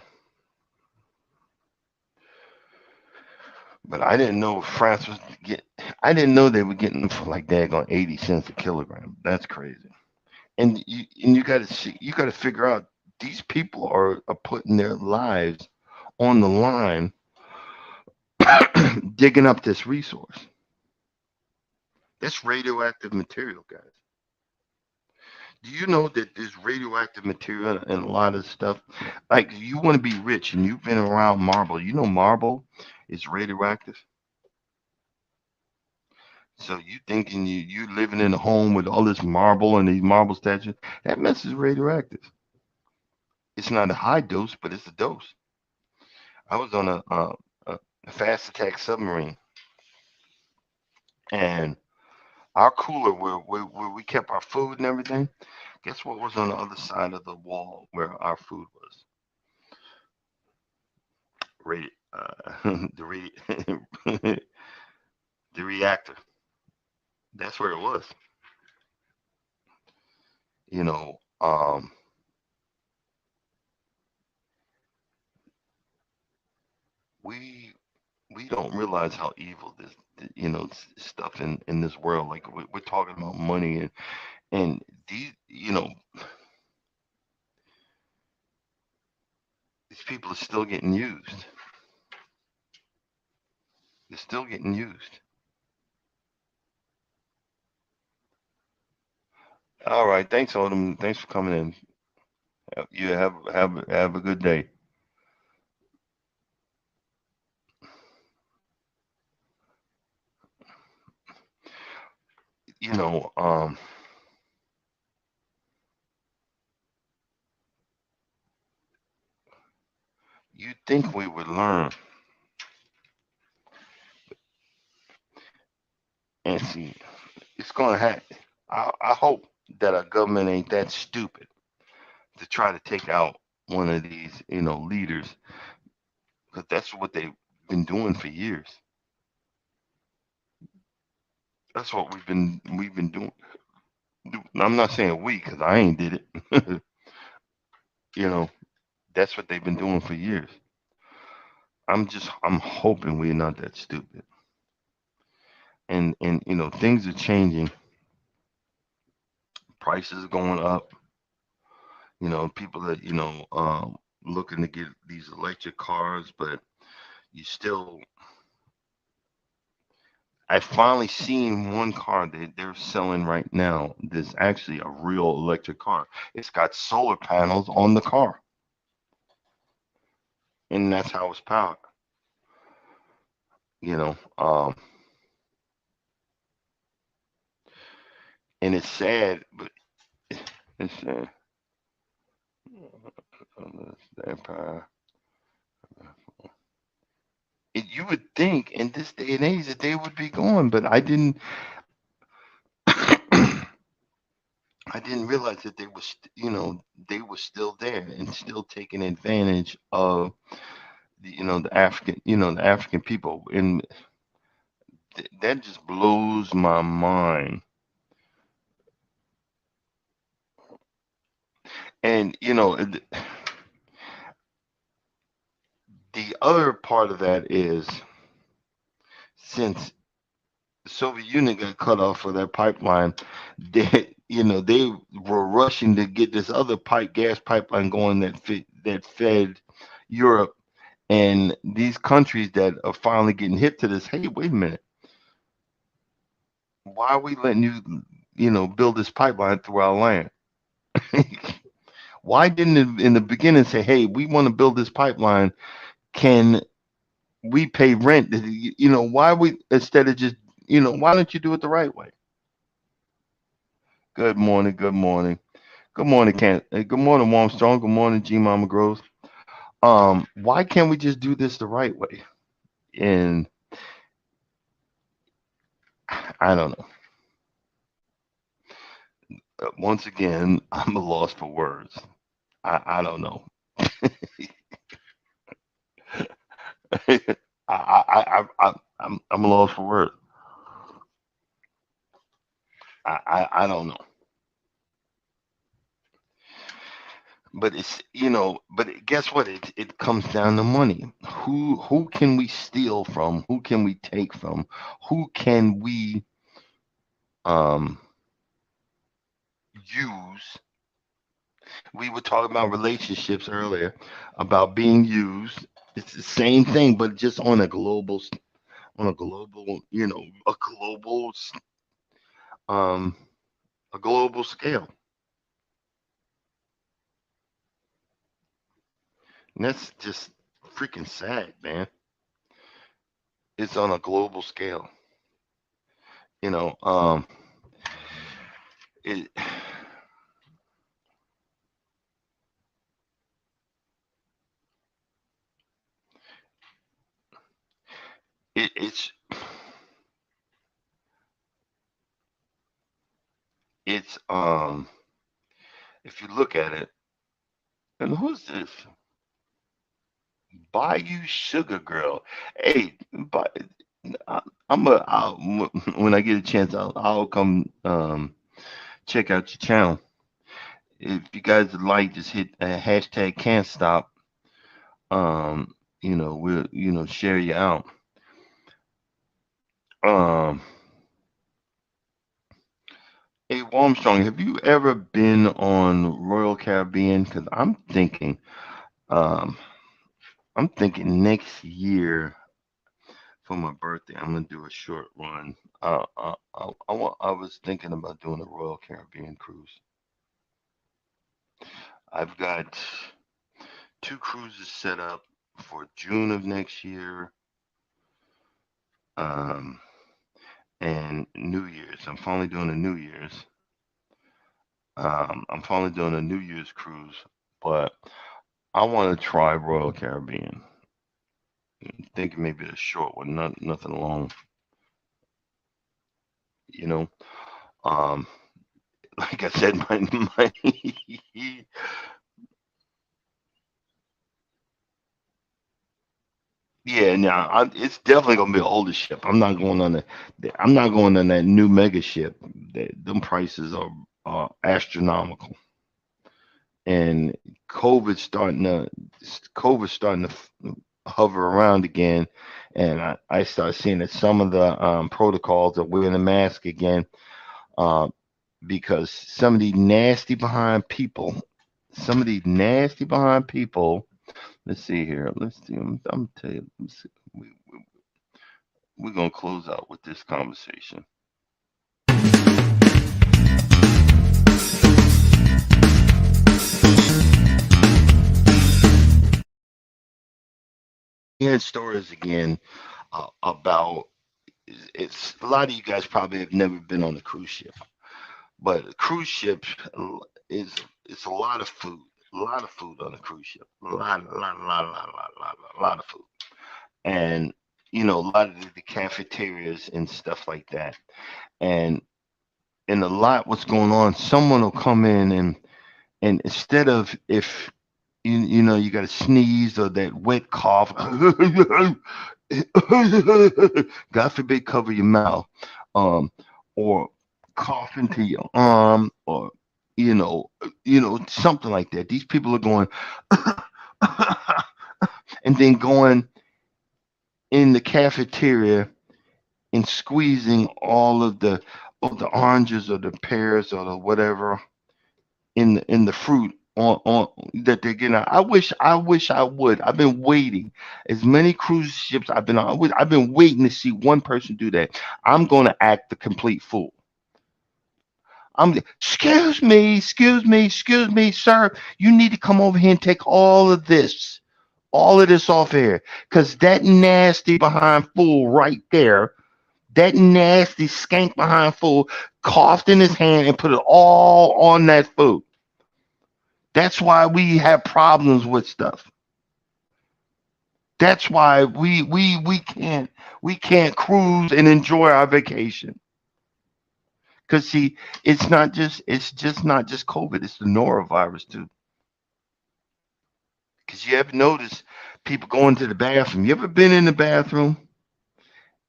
but I didn't know France was get. I didn't know they were getting them for like daggone 80 cents a kilogram. That's crazy. And you got to see, you got to figure out these people are putting their lives on the line digging up this resource. That's radioactive material, guys. Do you know that there's radioactive material in a lot of stuff? Like you want to be rich and you've been around marble. You know marble is radioactive. So you thinking you living in a home with all this marble and these marble statues, that mess is radioactive. It's not a high dose, but it's a dose. I was on a fast attack submarine, and our cooler where we kept our food and everything. Guess what was on the other side of the wall where our food was? Radi- the the reactor. That's where it was. You know, um, we we don't realize how evil this, stuff in this world. Like we're talking about money and these, these people are still getting used. They're still getting used. All right, thanks, Autumn. Thanks for coming in. You have a good day. You know, you think we would learn and see it's gonna happen. I hope that our government ain't that stupid to try to take out one of these, leaders, because that's what they've been doing for years. That's what we've been doing. I'm not saying we, because I ain't did it. you know, that's what they've been doing for years. I'm hoping we're not that stupid. And things are changing. Prices are going up. People are looking to get these electric cars, but you still. I finally seen one car that they're selling right now. There's actually a real electric car. It's got solar panels on the car, and that's how it's powered. You know, um, and it's sad, but it's sad. Empire. You would think in this day and age that they would be going, but I didn't. I didn't realize that they were still there and still taking advantage of the African people, and that just blows my mind. And the other part of that is, since the Soviet Union got cut off for their pipeline, they were rushing to get this other gas pipeline going that fed Europe and these countries that are finally getting hit to this. Hey, wait a minute, why are we letting you build this pipeline through our land? Why didn't it in the beginning say, hey, we want to build this pipeline? Can we pay rent? Why we instead of just why don't you do it the right way? Good morning, good morning, good morning, good morning, Warm Strong. Good morning, G Mama Grows. Why can't we just do this the right way? And I don't know. Once again, I'm a loss for words. I don't know. I'm a loss for words. I don't know. But guess what? It comes down to money. Who can we steal from? Who can we take from? Who can we um use? We were talking about relationships earlier, about being used. It's the same thing, but just on a global, um a global scale. And that's just freaking sad, man. It's on a global scale. You know, it it's it's if you look at it, and who's this? Bayou Sugar Girl. Hey, I, when I get a chance, I'll come check out your channel. if you guys would like, just hit hashtag can't stop. Um, we'll share you out. Um, hey, Armstrong, have you ever been on Royal Caribbean? Because um, I'm thinking next year for my birthday, I'm gonna do a short run. I was thinking about doing a Royal Caribbean cruise. I've got two cruises set up for June of next year, um, and New Year's. I'm finally doing a New Year's. I'm finally doing a New Year's cruise, but I want to try Royal Caribbean. Thinking maybe a short one, nothing long. You know, um, like I said, my yeah, now it's definitely gonna be an older ship. I'm not going on that new mega ship. Them prices are astronomical, and COVID's starting to COVID's starting to hover around again, and I start seeing that some of the protocols are wearing a mask again, uh, because some of these nasty behind people. Let's see here. Let's see. I'm tell you. Let's see. We're gonna close out with this conversation. Hearing stories again about it's a lot of you guys probably have never been on a cruise ship, but a cruise ship is it's a lot of food on a cruise ship, a lot of food, and a lot of the cafeterias and stuff like that, and a lot what's going on. Someone will come in and instead of if you got to sneeze or that wet cough. God forbid, cover your mouth, um, or cough into your arm, or something like that. These people are going, and then going in the cafeteria and squeezing all of the oranges or the pears or the whatever in the fruit on that they're getting out. I wish I would. I've been waiting. As many cruise ships I've been on, I've been waiting to see one person do that. I'm going to act the complete fool. Excuse me, sir. You need to come over here and take all of this off here, cause that nasty behind fool right there, that nasty skank behind fool coughed in his hand and put it all on that food. That's why we have problems with stuff. That's why we can't cruise and enjoy our vacation. Cause see, it's just not just COVID. It's the norovirus too. Cause you ever notice people going to the bathroom? You ever been in the bathroom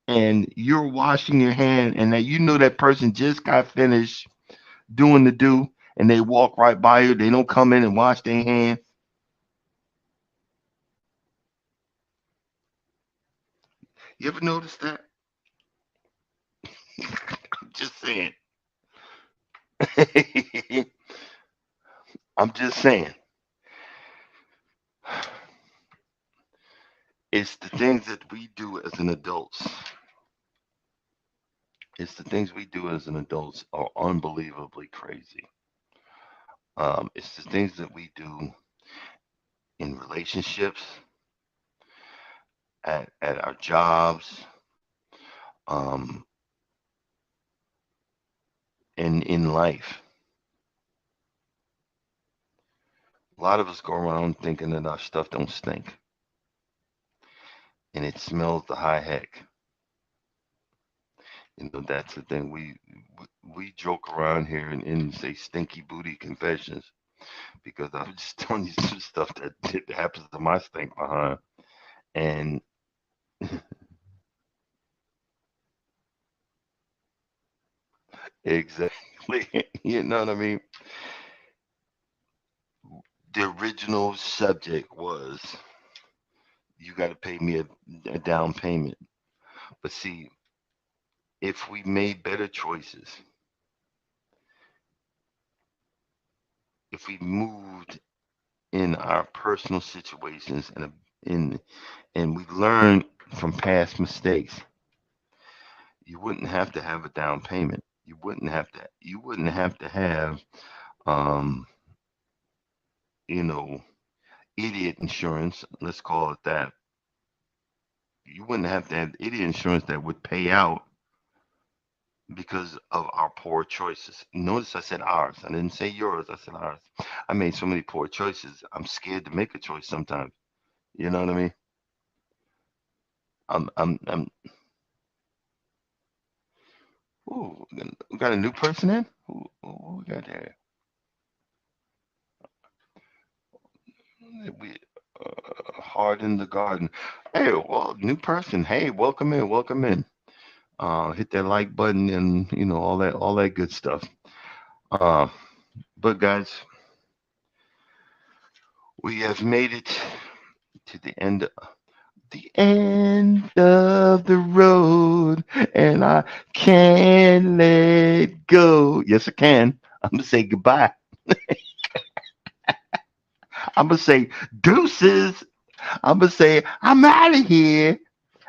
and you're washing your hand and that that person just got finished doing the do and they walk right by you. They don't come in and wash their hands. You ever notice that? I'm just saying. I'm just saying. It's the things that we do as an adults. It's the things we do as an adults are unbelievably crazy. It's the things that we do in relationships, at our jobs, um, and in life. A lot of us go around thinking that our stuff don't stink, and it smells the high heck. That's the thing. We joke around here and say stinky booty confessions because I'm just telling you some stuff that happens to my stink behind. And exactly, you know what I mean? The original subject was you got to pay me a down payment. But see, if we made better choices, if we moved in our personal situations in and we learned from past mistakes, you wouldn't have to have a down payment. You wouldn't have to have um, you know, idiot insurance, let's call it that. You wouldn't have to have idiot insurance that would pay out because of our poor choices. Notice I said ours. I didn't say yours. I said ours. I made so many poor choices. I'm scared to make a choice sometimes. You know what I mean? I'm. Ooh, we got a new person in. Who we got there? We hard in the garden. Hey, well, new person. Hey, welcome in. Welcome in. Hit that like button and all that good stuff. Uh, but guys, we have made it to the end of the road, and I can't let go. Yes, I can. I'm gonna say goodbye. I'm gonna say deuces. I'm gonna say I'm out of here.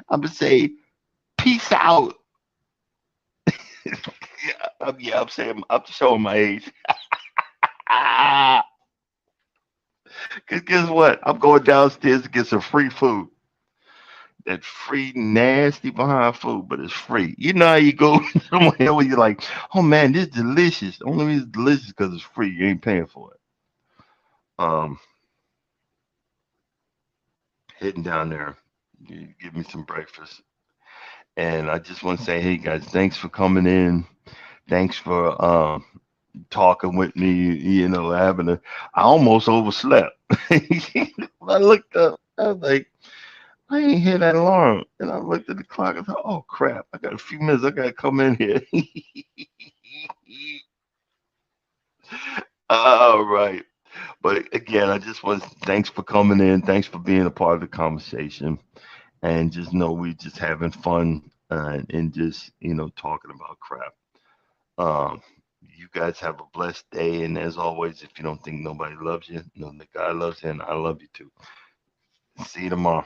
I'm gonna say peace out. Yeah, I'm saying I'm showing my age. Ah, cause guess what? I'm going downstairs to get some free food. That free nasty behind food, but it's free. You know how you go somewhere where you're like, oh man, this is delicious. The only reason it's delicious because it's free. You ain't paying for it. Um, Heading down there, you give me some breakfast, and I just want to say, hey guys, thanks for coming in. Thanks for talking with me. Having a, I almost overslept. I looked up. I was like, I ain't hear that alarm. And I looked at the clock. I thought, oh crap, I got a few minutes. I gotta come in here. All right. But again, I just want to thanks for coming in. Thanks for being a part of the conversation. And just know we just having fun and just, talking about crap. You guys have a blessed day. And as always, if you don't think nobody loves you, know that God loves you and I love you too. See you tomorrow.